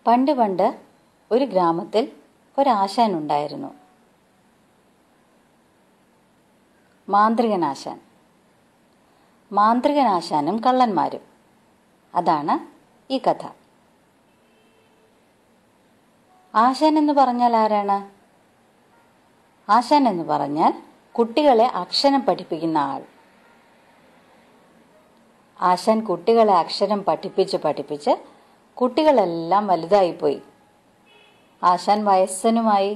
പണ്ട് പണ്ട് ഒരു ഗ്രാമത്തിൽ ഒരാശാനുണ്ടായിരുന്നു. മാന്ത്രികനാശാൻ. മാന്ത്രികനാശാനും കള്ളന്മാരും. അതാണ് ഈ കഥ. ആശാൻ എന്ന് പറഞ്ഞാൽ ആരാണ്? ആശാൻ എന്ന് പറഞ്ഞാൽ കുട്ടികളെ അക്ഷരം പഠിപ്പിക്കുന്ന ആൾ. ആശാൻ കുട്ടികളെ അക്ഷരം പഠിപ്പിച്ച് കുട്ടികളെല്ലാം വലുതായിപ്പോയി. ആശാൻ വയസ്സനുമായി.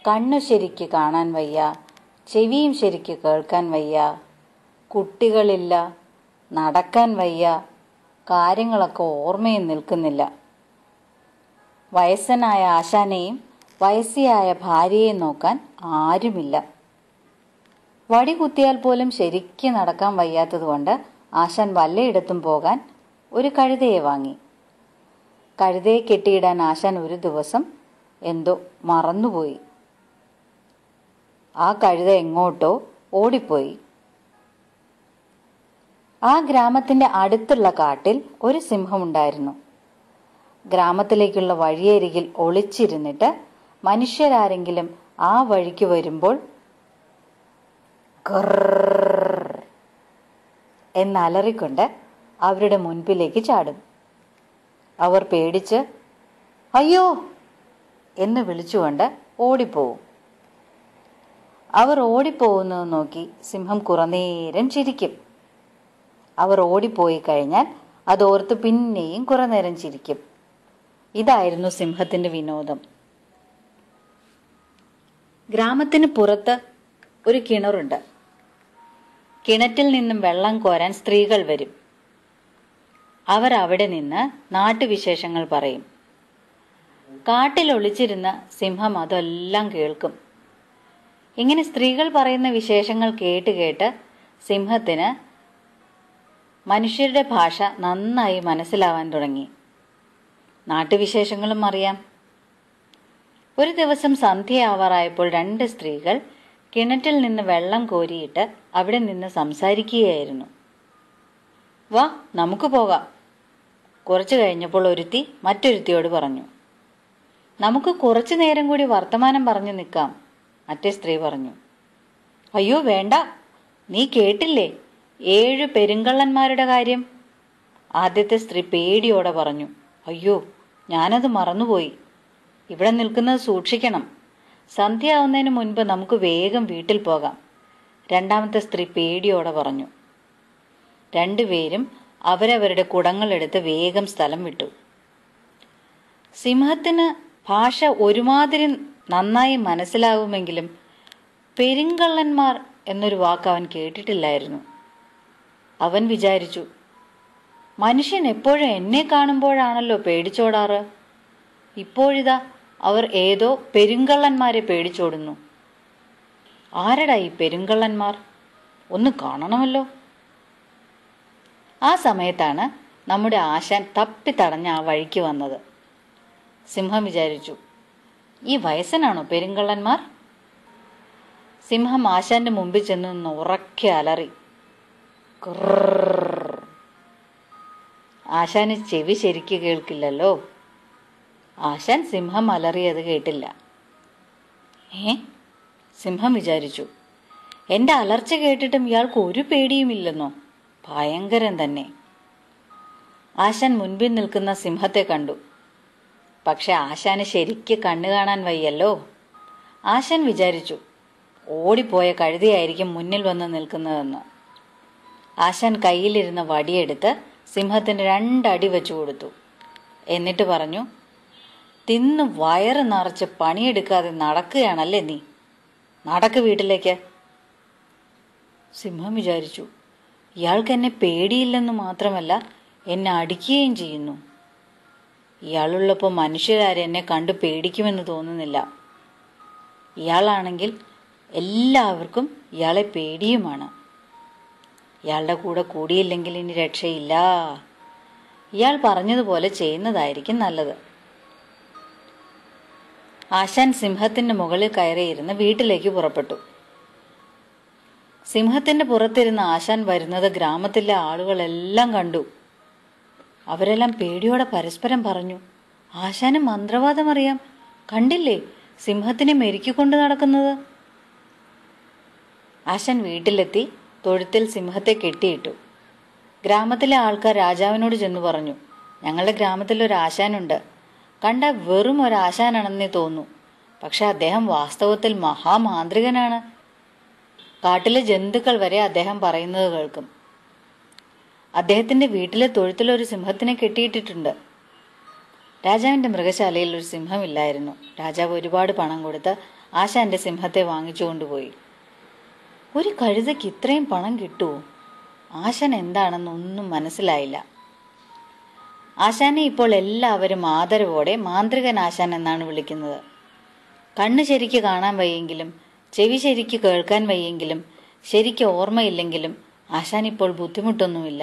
കണ്ണു ശരിക്ക് കാണാൻ വയ്യ, ചെവിയും ശരിക്ക് കേൾക്കാൻ വയ്യ, കുട്ടികളില്ല, നടക്കാൻ വയ്യ, കാര്യങ്ങളൊക്കെ ഓർമ്മയിൽ നിൽക്കുന്നില്ല. വയസ്സനായ ആശാനെയും വയസ്സിയായ ഭാര്യയെയും നോക്കാൻ ആരുമില്ല. വടി കുത്തിയാൽ പോലും ശരിക്ക് നടക്കാൻ വയ്യാത്തതുകൊണ്ട് ആശാൻ വല്ലയിടത്തും പോകാൻ ഒരു കഴുതയെ വാങ്ങി. കഴുതയെ കെട്ടിയിടാൻ ആശാൻ ഒരു ദിവസം എന്തോ മറന്നുപോയി. ആ കഴുത എങ്ങോട്ടോ ഓടിപ്പോയി. ആ ഗ്രാമത്തിന്റെ അടുത്തുള്ള കാട്ടിൽ ഒരു സിംഹമുണ്ടായിരുന്നു. ഗ്രാമത്തിലേക്കുള്ള വഴിയരികിൽ ഒളിച്ചിരുന്നിട്ട് മനുഷ്യരാരെങ്കിലും ആ വഴിക്ക് വരുമ്പോൾ ഗർർ എന്നലറിക്കൊണ്ട് അവരുടെ മുൻപിലേക്ക് ചാടും. അവർ പേടിച്ച് അയ്യോ എന്ന് വിളിച്ചുകൊണ്ട് ഓടിപ്പോവും. അവർ ഓടിപ്പോകുന്നത് നോക്കി സിംഹം കുറേനേരം ചിരിക്കും. അവർ ഓടിപ്പോയി കഴിഞ്ഞാൽ അതോർത്ത് പിന്നെയും കുറേനേരം ചിരിക്കും. ഇതായിരുന്നു സിംഹത്തിന്റെ വിനോദം. ഗ്രാമത്തിന് പുറത്ത് ഒരു കിണറുണ്ട്. കിണറ്റിൽ നിന്നും വെള്ളം കോരാൻ സ്ത്രീകൾ വരും. അവർ അവിടെ നിന്ന് നാട്ടുവിശേഷങ്ങൾ പറയും. കാട്ടിൽ ഒളിച്ചിരുന്ന സിംഹം അതെല്ലാം കേൾക്കും. ഇങ്ങനെ സ്ത്രീകൾ പറയുന്ന വിശേഷങ്ങൾ കേട്ട് സിംഹത്തിന് മനുഷ്യരുടെ ഭാഷ നന്നായി മനസ്സിലാവാൻ തുടങ്ങി. നാട്ടുവിശേഷങ്ങളും അറിയാം. ഒരു ദിവസം സന്ധ്യയാവാറായപ്പോൾ 2 സ്ത്രീകൾ കിണറ്റിൽ നിന്ന് വെള്ളം കോരിയിട്ട് അവിടെ നിന്ന് സംസാരിക്കുകയായിരുന്നു. വാ, നമുക്ക് പോകാം. കുറച്ചു കഴിഞ്ഞപ്പോൾ ഒരുത്തി മറ്റൊരുത്തിയോട് പറഞ്ഞു. നമുക്ക് കുറച്ചു നേരം കൂടി വർത്തമാനം പറഞ്ഞു നിൽക്കാം, മറ്റേ സ്ത്രീ പറഞ്ഞു. അയ്യോ വേണ്ട, നീ കേട്ടില്ലേ 7 പെരുങ്കള്ളന്മാരുടെ കാര്യം? ആദ്യത്തെ സ്ത്രീ പേടിയോടെ പറഞ്ഞു. അയ്യോ, ഞാനത് മറന്നുപോയി. ഇവിടെ നിൽക്കുന്നത് സൂക്ഷിക്കണം. സന്ധ്യയാവുന്നതിന് മുൻപ് നമുക്ക് വേഗം വീട്ടിൽ പോകാം, രണ്ടാമത്തെ സ്ത്രീ പേടിയോടെ പറഞ്ഞു. 2 പേരും അവരവരുടെ കുടങ്ങളെടുത്ത് വേഗം സ്ഥലം വിട്ടു. സിംഹത്തിന് ഭാഷ ഒരുമാതിരി നന്നായി മനസ്സിലാവുമെങ്കിലും പെരുങ്കള്ളന്മാർ എന്നൊരു വാക്ക് അവൻ കേട്ടിട്ടില്ലായിരുന്നു. അവൻ വിചാരിച്ചു, മനുഷ്യൻ എപ്പോഴും എന്നെ കാണുമ്പോഴാണല്ലോ പേടിച്ചോടാറ്. ഇപ്പോഴിതാ അവർ ഏതോ പെരുങ്കള്ളന്മാരെ പേടിച്ചോടുന്നു. ആരടാ ഈ പെരുങ്കള്ളന്മാർ? ഒന്ന് കാണണമല്ലോ. ആ സമയത്താണ് നമ്മുടെ ആശാൻ തപ്പിത്തടഞ്ഞ ആ വഴിക്ക് വന്നത്. സിംഹം വിചാരിച്ചു, ഈ വയസ്സനാണോ പെരുങ്കള്ളന്മാർ? സിംഹം ആശാന്റെ മുമ്പിൽ ചെന്ന് നിന്ന് ഉറക്കെ അലറി. ആശാന് ചെവി ശരിക്ക് കേൾക്കില്ലല്ലോ. ആശാൻ സിംഹം അലറിയത് കേട്ടില്ല. സിംഹം വിചാരിച്ചു, എന്റെ അലർച്ച കേട്ടിട്ടും ഇയാൾക്ക് ഒരു പേടിയുമില്ലെന്നോ? ഭയങ്കരം തന്നെ. ആശാൻ മുൻപിൽ നിൽക്കുന്ന സിംഹത്തെ കണ്ടു. പക്ഷെ ആശാന് ശരിക്ക് കണ്ണു കാണാൻ വയ്യല്ലോ. ആശാൻ വിചാരിച്ചു, ഓടിപ്പോയ കഴുതയായിരിക്കും മുന്നിൽ വന്ന് നിൽക്കുന്നതെന്ന്. ആശാൻ കയ്യിലിരുന്ന വടിയെടുത്ത് സിംഹത്തിന് 2 അടി വെച്ചു കൊടുത്തു. എന്നിട്ട് പറഞ്ഞു, തിന്നു വയറ് നിറച്ച് പണിയെടുക്കാതെ നടക്കുകയാണല്ലേ നീ? നടക്ക് വീട്ടിലേക്ക്. സിംഹം വിചാരിച്ചു, ഇയാൾക്ക് എന്നെ പേടിയില്ലെന്ന് മാത്രമല്ല എന്നെ അടിക്കുകയും ചെയ്യുന്നു. ഇയാളുള്ളപ്പോൾ മനുഷ്യരാരും എന്നെ കണ്ടു പേടിക്കുമെന്ന് തോന്നുന്നില്ല. ഇയാളാണെങ്കിൽ എല്ലാവർക്കും ഇയാളെ പേടിയുമാണ്. ഇയാളുടെ കൂടെ കൂടിയില്ലെങ്കിൽ ഇനി രക്ഷയില്ല. ഇയാൾ പറഞ്ഞതുപോലെ ചെയ്യുന്നതായിരിക്കും നല്ലത്. ആശാൻ സിംഹത്തിന്റെ മുകളിൽ കയറിയിരുന്ന് വീട്ടിലേക്ക് പുറപ്പെട്ടു. സിംഹത്തിന്റെ പുറത്തിരുന്ന് ആശാൻ വരുന്നത് ഗ്രാമത്തിലെ ആളുകളെല്ലാം കണ്ടു. അവരെല്ലാം പേടിയോടെ പരസ്പരം പറഞ്ഞു, ആശാന് മന്ത്രവാദം അറിയാം. കണ്ടില്ലേ സിംഹത്തിനെ മെരുക്കിക്കൊണ്ട് നടക്കുന്നത്? ആശാൻ വീട്ടിലെത്തി തൊഴുത്തിൽ സിംഹത്തെ കെട്ടിയിട്ടു. ഗ്രാമത്തിലെ ആൾക്കാർ രാജാവിനോട് ചെന്നു പറഞ്ഞു, ഞങ്ങളുടെ ഗ്രാമത്തിൽ ഒരു ആശാനുണ്ട്. കണ്ട വെറും ഒരു ആശാനാണെന്നേ തോന്നൂ. പക്ഷെ അദ്ദേഹം വാസ്തവത്തിൽ മഹാമാന്ത്രികനാണ്. കാട്ടിലെ ജന്തുക്കൾ വരെ അദ്ദേഹം പറയുന്നത് കേൾക്കും. അദ്ദേഹത്തിന്റെ വീട്ടിലെ തൊഴുത്തിലൊരു സിംഹത്തിനെ കെട്ടിയിട്ടിട്ടുണ്ട്. രാജാവിന്റെ മൃഗശാലയിൽ ഒരു സിംഹമില്ലായിരുന്നു. രാജാവ് ഒരുപാട് പണം കൊടുത്ത് ആശാന്റെ സിംഹത്തെ വാങ്ങിച്ചു കൊണ്ടുപോയി. ഒരു കഴുതയ്ക്ക് ഇത്രയും പണം കിട്ടുമോ? ആശാൻ എന്താണെന്നൊന്നും മനസ്സിലായില്ല. ആശാനെ ഇപ്പോൾ എല്ലാവരും ആദരവോടെ മാന്ത്രികൻ ആശാൻ എന്നാണ് വിളിക്കുന്നത്. കണ്ണ് ശരിക്ക് കാണാൻ വയ്യെങ്കിലും ചെവി ശരിക്ക് കേൾക്കാൻ വയ്യെങ്കിലും ശരിക്ക് ഓർമ്മയില്ലെങ്കിലും ആശാൻ ഇപ്പോൾ ബുദ്ധിമുട്ടൊന്നുമില്ല.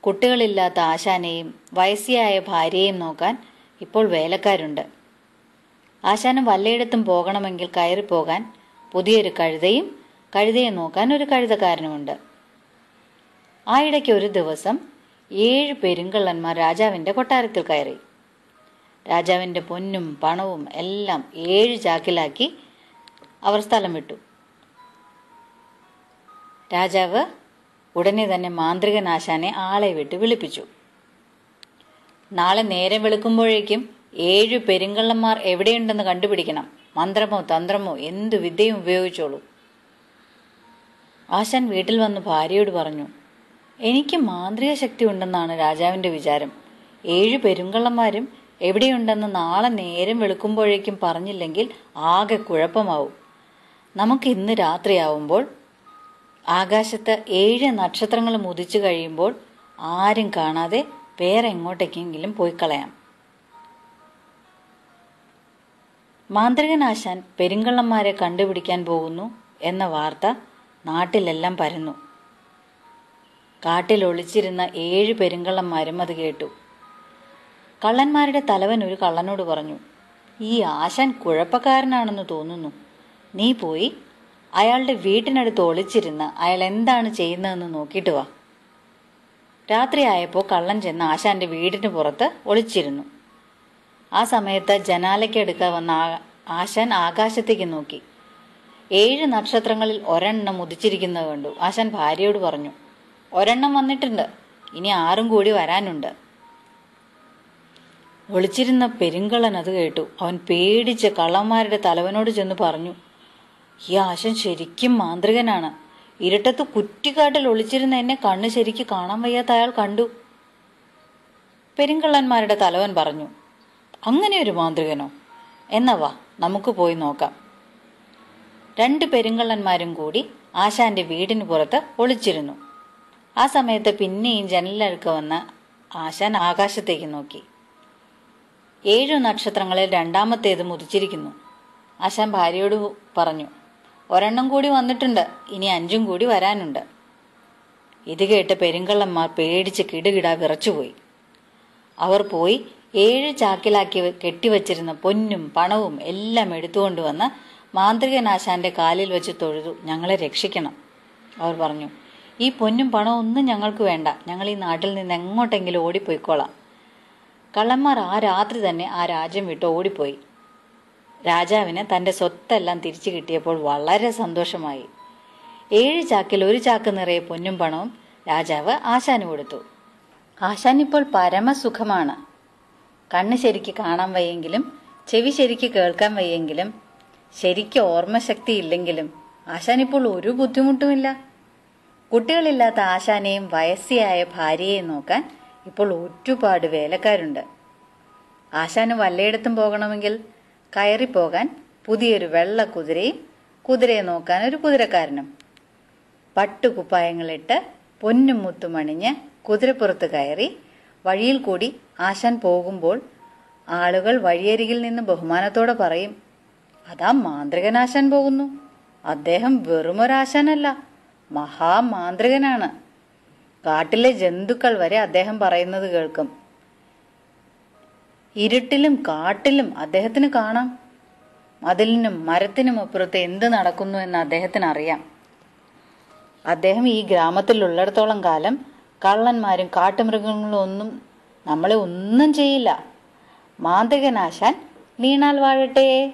കുട്ടികളില്ലാത്ത ആശാനെയും വയസ്സിയായ ഭാര്യയെയും നോക്കാൻ ഇപ്പോൾ വേലക്കാരുണ്ട്. ആശാന് വല്ലയിടത്തും പോകണമെങ്കിൽ കയറിപ്പോകാൻ പുതിയൊരു കഴുതയും കഴുതയെ നോക്കാൻ ഒരു കഴുതക്കാരനുമുണ്ട്. ആയിടയ്ക്ക് ഒരു ദിവസം 7 പെരുങ്കള്ളന്മാർ രാജാവിന്റെ കൊട്ടാരത്തിൽ കയറി. രാജാവിന്റെ പൊന്നും പണവും എല്ലാം 7 ചാക്കിലാക്കി അവർ സ്ഥലം വിട്ടു. രാജാവ് ഉടനെ തന്നെ മാന്ത്രികൻ ആശാനെ ആളെ വിട്ട് വിളിപ്പിച്ചു. നാളെ നേരം വെളുക്കുമ്പോഴേക്കും 7 പെരുങ്കള്ളന്മാർ എവിടെയുണ്ടെന്ന് കണ്ടുപിടിക്കണം. മന്ത്രമോ തന്ത്രമോ എന്തു വിദ്യയും ഉപയോഗിച്ചോളൂ. ആശാൻ വീട്ടിൽ വന്ന് ഭാര്യയോട് പറഞ്ഞു, എനിക്ക് മാന്ത്രിക ശക്തി ഉണ്ടെന്നാണ് രാജാവിന്റെ വിചാരം. 7 പെരുങ്കള്ളന്മാരും എവിടെയുണ്ടെന്ന് നാളെ നേരം വെളുക്കുമ്പോഴേക്കും പറഞ്ഞില്ലെങ്കിൽ ആകെ കുഴപ്പമാവും. നമുക്ക് ഇന്ന് രാത്രിയാവുമ്പോൾ ആകാശത്ത് 7 നക്ഷത്രങ്ങളും ഉദിച്ചു കഴിയുമ്പോൾ ആരും കാണാതെ വേറെ എങ്ങോട്ടേക്കെങ്കിലും പോയി കളയാം. മാന്ത്രികനാശാൻ പെരുങ്കള്ളന്മാരെ കണ്ടുപിടിക്കാൻ പോകുന്നു എന്ന വാർത്ത നാട്ടിലെല്ലാം പരന്നു. കാട്ടിൽ ഒളിച്ചിരുന്ന 7 പെരുങ്കള്ളന്മാരും അത് കേട്ടു. കള്ളന്മാരുടെ തലവൻ ഒരു കള്ളനോട് പറഞ്ഞു, ഈ ആശാൻ കുഴപ്പക്കാരനാണെന്ന് തോന്നുന്നു. നീ പോയി അയാളുടെ വീട്ടിനടുത്ത് ഒളിച്ചിരുന്ന് അയാൾ എന്താണ് ചെയ്യുന്നതെന്ന് നോക്കിയിട്ട് വാ. രാത്രിയായപ്പോൾ കള്ളൻ ചെന്ന് ആശാന്റെ വീടിന് പുറത്ത് ഒളിച്ചിരുന്നു. ആ സമയത്ത് ജനാലയ്ക്കടുക്ക വന്ന ആശാൻ ആകാശത്തേക്ക് നോക്കി. 7 നക്ഷത്രങ്ങളിൽ ഒരെണ്ണം ഉദിച്ചിരിക്കുന്നത് കണ്ടു. ആശാൻ ഭാര്യയോട് പറഞ്ഞു, ഒരെണ്ണം വന്നിട്ടുണ്ട്, ഇനി 6 കൂടി വരാനുണ്ട്. ഒളിച്ചിരുന്ന പെരുങ്കള്ളൻ അത് കേട്ടു. അവൻ പേടിച്ച് കള്ളന്മാരുടെ തലവനോട് ചെന്ന് പറഞ്ഞു, ഈ ആശാൻ ശരിക്കും മാന്ത്രികനാണ്. ഇരുട്ടത്ത് കുറ്റിക്കാട്ടിൽ ഒളിച്ചിരുന്ന എന്നെ കണ്ണ് ശരിക്ക് കാണാൻ വയ്യാത്ത അയാൾ കണ്ടു. പെരുങ്കള്ളന്മാരുടെ തലവൻ പറഞ്ഞു, അങ്ങനെ ഒരു മാന്ത്രികനോ? എന്നാ വാ, നമുക്ക് പോയി നോക്കാം. 2 പെരുങ്കള്ളന്മാരും കൂടി ആശാന്റെ വീടിന് പുറത്ത് ഒളിച്ചിരുന്നു. ആ സമയത്ത് പിന്നെയും ജനലിലടുക്ക വന്ന് ആശാൻ ആകാശത്തേക്ക് നോക്കി. 7 നക്ഷത്രങ്ങളിൽ രണ്ടാമത്തേത് ഉദിച്ചിരിക്കുന്നു. ആശാൻ ഭാര്യയോട് പറഞ്ഞു, ഒരെണ്ണം കൂടി വന്നിട്ടുണ്ട്, ഇനി 5 കൂടി വരാനുണ്ട്. ഇത് കേട്ട് പെരുങ്കള്ളന്മാർ പേടിച്ച് കിടുകിട വിറച്ചുപോയി. അവർ പോയി 7 ചാക്കിലാക്കി കെട്ടിവച്ചിരുന്ന പൊന്നും പണവും എല്ലാം എടുത്തുകൊണ്ടുവന്ന് മാന്ത്രികനാശാന്റെ കാലിൽ വെച്ച് തൊഴുതു. ഞങ്ങളെ രക്ഷിക്കണം. അവർ പറഞ്ഞു, ഈ പൊന്നും പണവും ഒന്നും ഞങ്ങൾക്ക് വേണ്ട, ഞങ്ങൾ ഈ നാട്ടിൽ നിന്ന് എങ്ങോട്ടെങ്കിലും ഓടിപ്പോയിക്കോളാം. കള്ളന്മാർ ആ രാത്രി തന്നെ ആ രാജ്യം വിട്ട് ഓടിപ്പോയി. രാജാവിന് തന്റെ സ്വത്തെല്ലാം തിരിച്ചു കിട്ടിയപ്പോൾ വളരെ സന്തോഷമായി. 7 ചാക്കിൽ 1 ചാക്ക് നിറയെ പൊന്നും പണവും രാജാവ് ആശാന് കൊടുത്തു. ആശാൻ ഇപ്പോൾ പരമസുഖമാണ്. കണ്ണ് ശരിക്ക് കാണാൻ വയ്യെങ്കിലും ചെവി ശരിക്ക് കേൾക്കാൻ വയ്യെങ്കിലും ശരിക്ക് ഓർമ്മശക്തി ഇല്ലെങ്കിലും ആശാൻ ഇപ്പോൾ ഒരു ബുദ്ധിമുട്ടുമില്ല. കുട്ടികളില്ലാത്ത ആശാനെയും വയസ്സിയായ ഭാര്യയെയും നോക്കാൻ ഇപ്പോൾ ഒരുപാട് വേലക്കാരുണ്ട്. ആശാന് വല്ലയിടത്തും പോകണമെങ്കിൽ കയറിപ്പോകാൻ പുതിയൊരു വെള്ള കുതിരയും കുതിരയെ നോക്കാൻ ഒരു കുതിരക്കാരനും. പട്ടുകുപ്പായങ്ങളിട്ട് പൊന്നും മുത്തുമണിഞ്ഞ് കുതിരപ്പുറത്ത് കയറി വഴിയിൽ കൂടി ആശാൻ പോകുമ്പോൾ ആളുകൾ വഴിയരികിൽ നിന്ന് ബഹുമാനത്തോടെ പറയും, അതാ മാന്ത്രികനാശാൻ പോകുന്നു. അദ്ദേഹം വെറുമൊരാശാനല്ല, മഹാമാന്ത്രികനാണ്. കാട്ടിലെ ജന്തുക്കൾ വരെ അദ്ദേഹം പറയുന്നത് കേൾക്കും. ഇരുട്ടിലും കാട്ടിലും അദ്ദേഹത്തിന് കാണാം. മതിലിനും മരത്തിനും അപ്പുറത്ത് എന്ത് നടക്കുന്നു എന്ന് അദ്ദേഹത്തിന് അറിയാം. അദ്ദേഹം ഈ ഗ്രാമത്തിൽ ഉള്ളിടത്തോളം കാലം കള്ളന്മാരും കാട്ടുമൃഗങ്ങളും ഒന്നും നമ്മളെ ഒന്നും ചെയ്യില്ല. മാന്ത്രികനാശാൻ വീണാൽ വാഴട്ടെ.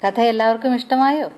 കഥ എല്ലാവർക്കും ഇഷ്ടമായോ?